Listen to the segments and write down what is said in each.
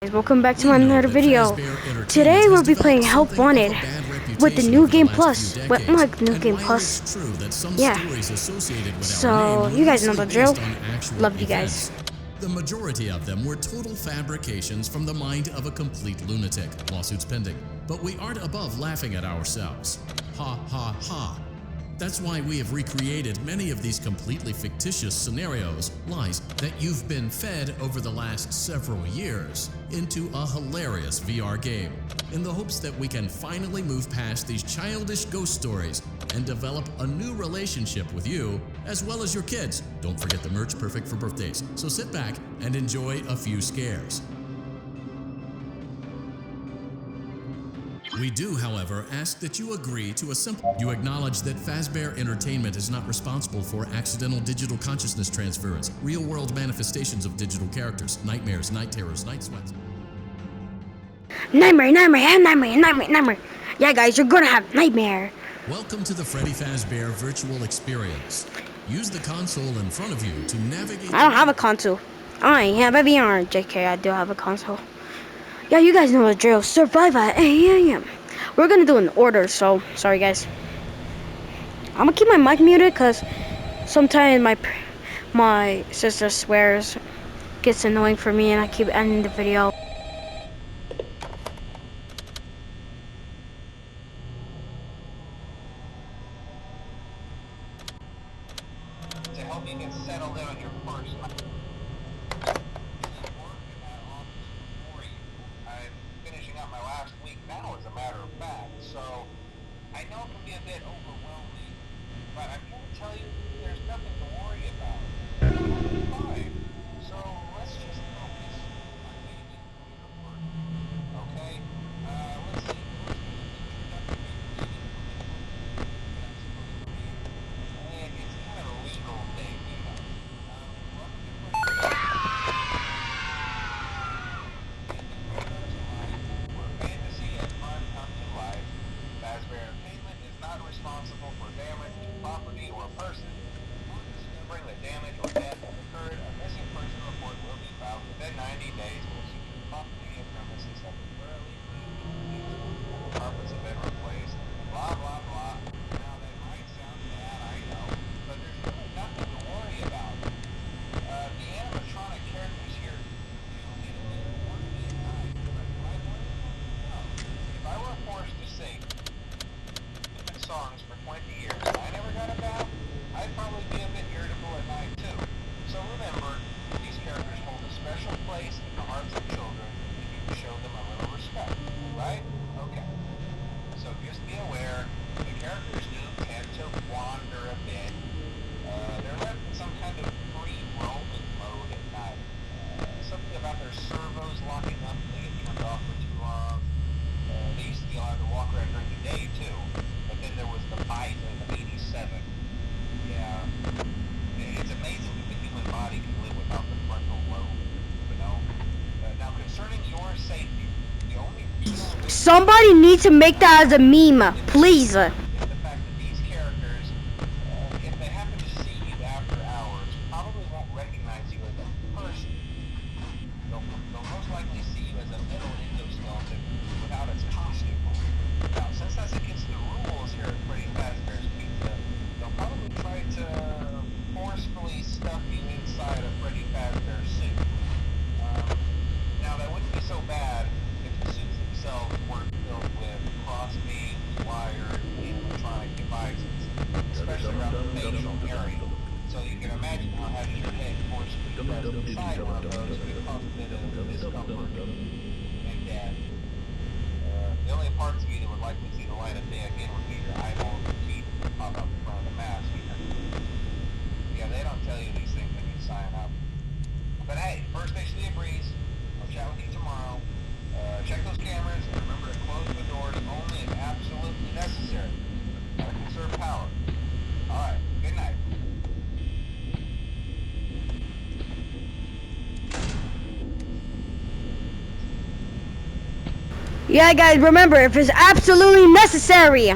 Guys, welcome back to another video. Today we'll be playing Help Wanted with the new game plus. With like new game plus. Yeah. So you guys know the drill. Love you guys. The majority of them were total fabrications from the mind of a complete lunatic. Lawsuits pending. But we aren't above laughing at ourselves. Ha ha ha. That's why we have recreated many of these completely fictitious scenarios, lies that you've been fed over the last several years, into a hilarious VR game, in the hopes that we can finally move past these childish ghost stories and develop a new relationship with you, as well as your kids. Don't forget the merch, perfect for birthdays. So sit back and enjoy a few scares. We do, however, ask that you agree to a simple... You acknowledge that Fazbear Entertainment is not responsible for accidental digital consciousness transference, real-world manifestations of digital characters, nightmares, night terrors, night sweats. Nightmare. Yeah, guys, you're gonna have nightmare. Welcome to the Freddy Fazbear virtual experience. Use the console in front of you to navigate... I don't have a console. I have a VR. JK, I do have a console. Yeah, you guys know the drill. Survive at 8 a.m. We're gonna do an order, so sorry guys. I'm gonna keep my mic muted because sometimes my sister swears, gets annoying for me, and I keep ending the video. To help you get settled in on your first night. I'm finishing up my last week now, as a matter of fact, so I know it can be a bit overwhelming, but I'm here to tell you there's nothing to worry about. It's fine. So let's just focus on making your work. Okay? Let's see. It's kind of a legal thing, you know. Where fantasy and fun come to life, Fazbear Entertainment is not responsible for damage to property or person. Discovering that damage or death has occurred, a missing person report will be filed within 90 days. Will secure property and premises have been thoroughly cleaned and used, and the carpets have been replaced. Blah blah blah. Now that might sound bad, I know, but there's really nothing to worry about. The animatronic characters here do need a bit of work at night, but do I worry? No. If I were forced to sing different songs for 20 years and I never got a bath, I'd probably be a bit irritable at night too. So remember, these characters hold a special place in the hearts of children if you can show them a little respect, right? Okay. So just be aware, the characters do tend to wander a bit. They're left in some kind of free roaming mode at night. Something about their servos locking up and they get turned off for too long. They used to be allowed to walk around during the day too, but then there was the bite of 87. Yeah. It's amazing that the human body can live without the frontal lobe, you know? Now concerning your safety, the only real risk Somebody needs to make that as a meme, please. is the fact that these characters, if they happen to see you after hours, probably won't recognize you as a person. They'll most likely see you as a metal endoskeleton without its costume on. Now, since that's against the rules here at Freddy Fazbear's Pizza, they'll probably try to forcefully stuff you inside a Freddy Fazbear suit. Now, that wouldn't be so bad if the suits themselves weren't filled with crossbeams, wires, animatronic devices, especially around the facial area. So you can imagine how having your head forcefully pressed inside one of those could cause a bit of discomfort and death. The only parts of you that would likely see the light of day again would be your eyeballs and teeth that pop up in front of the mask here. Yeah, they don't tell you these things when you sign up. But hey, first station of the breeze. I'll chat with you tomorrow. Check those cameras and remember to close the doors only if absolutely necessary. Gotta conserve power. Alright, good night. Yeah, guys, remember, if it's absolutely necessary.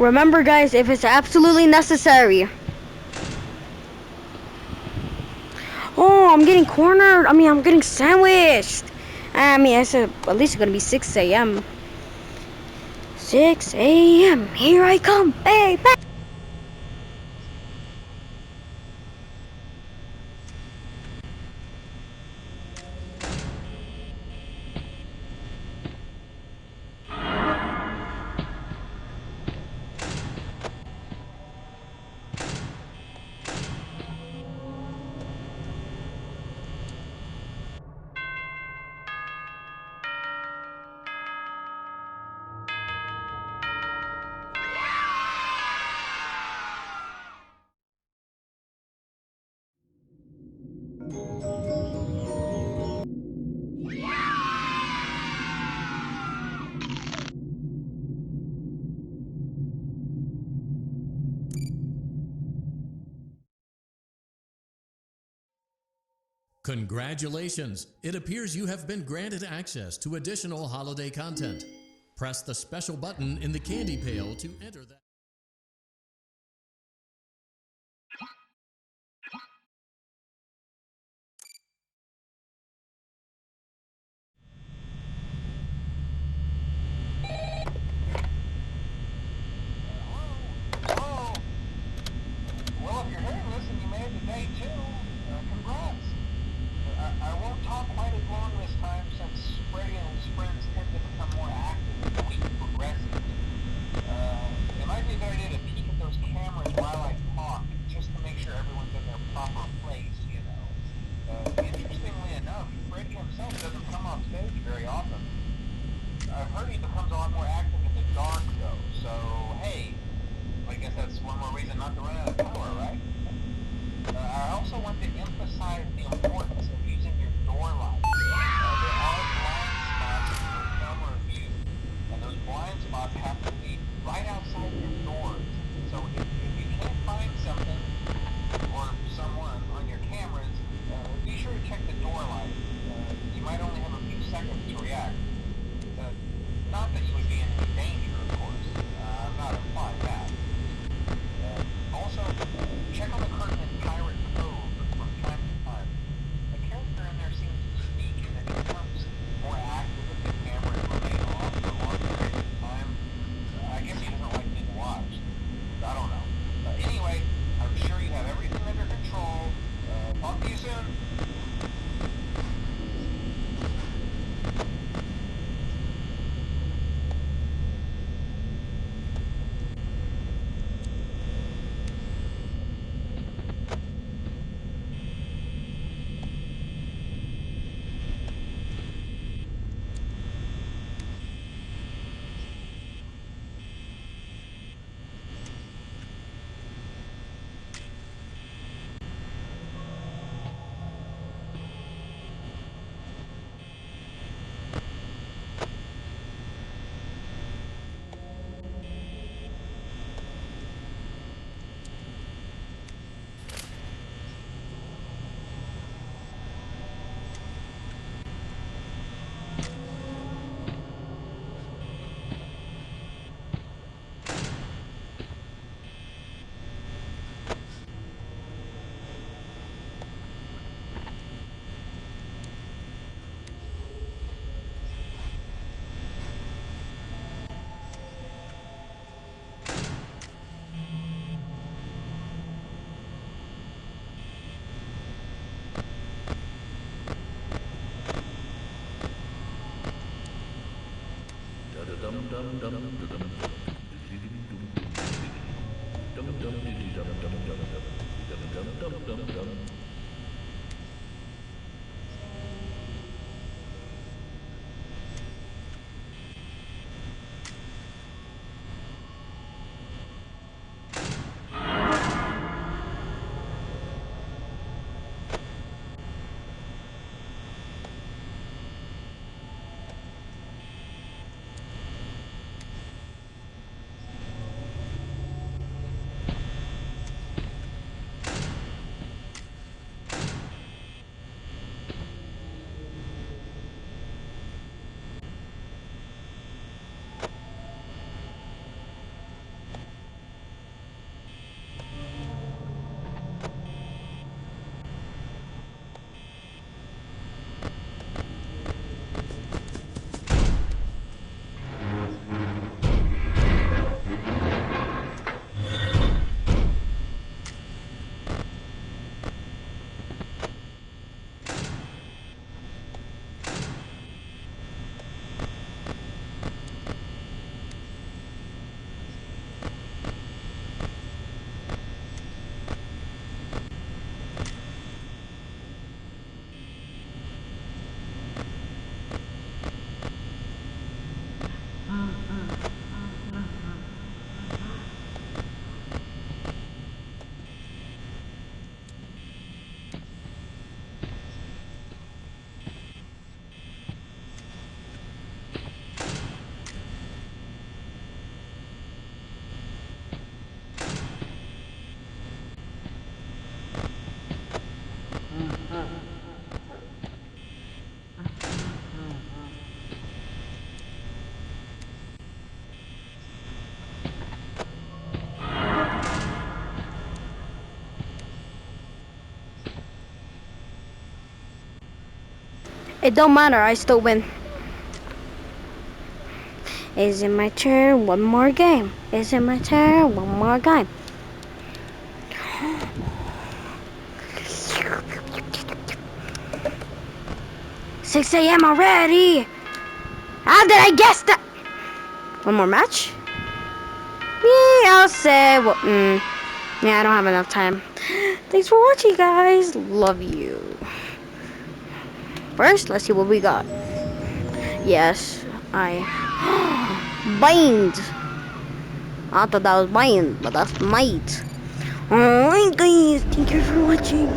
Remember, guys, if it's absolutely necessary. Oh, I'm getting cornered. I mean, I'm getting sandwiched. I mean, I said at least it's gonna be 6 a.m. 6 a.m. Here I come, baby. Congratulations! It appears you have been granted access to additional holiday content. Press the special button in the candy pail to enter that. Hello? Well, if you're hearing this and you made it to day 2, congrats. I won't talk quite as long this time since Freddy and his friends tend to become more active as the week progresses. It might be a good idea to peek at those cameras while I talk, just to make sure everyone's in their proper place, you know. Interestingly enough, Freddy himself doesn't come off stage very often. I've heard he becomes a lot more active in the dark, though, so hey, I guess that's one more reason not to run out of power, right? I also want to emphasize the importance of using your door lights. There are blind spots in your camera view, and those blind spots have to be right outside your doors. So if you can't find something or someone on your cameras, be sure to check the door light. You might only have a few seconds to react. Not that you would be in any danger, of course. I'm not implying that. Also, check on the curtain in Pirate Cove from time to time. The character in there seems unique in that he becomes more active if the cameras remain on for long periods of time. I guess he doesn't like being watched. I don't know. Anyway, I'm sure you have everything under control. Talk to you soon. It don't matter, I still win. Is it my turn? One more game. Is it my turn? One more game. 6 a.m. already. How did I guess that? One more match? Yeah, I'll say. Well, yeah, I don't have enough time. Thanks for watching, guys. Love you. First, let's see what we got. Yes, I bind. I thought that was bind, but that's might. Alright, guys. Thank you for watching.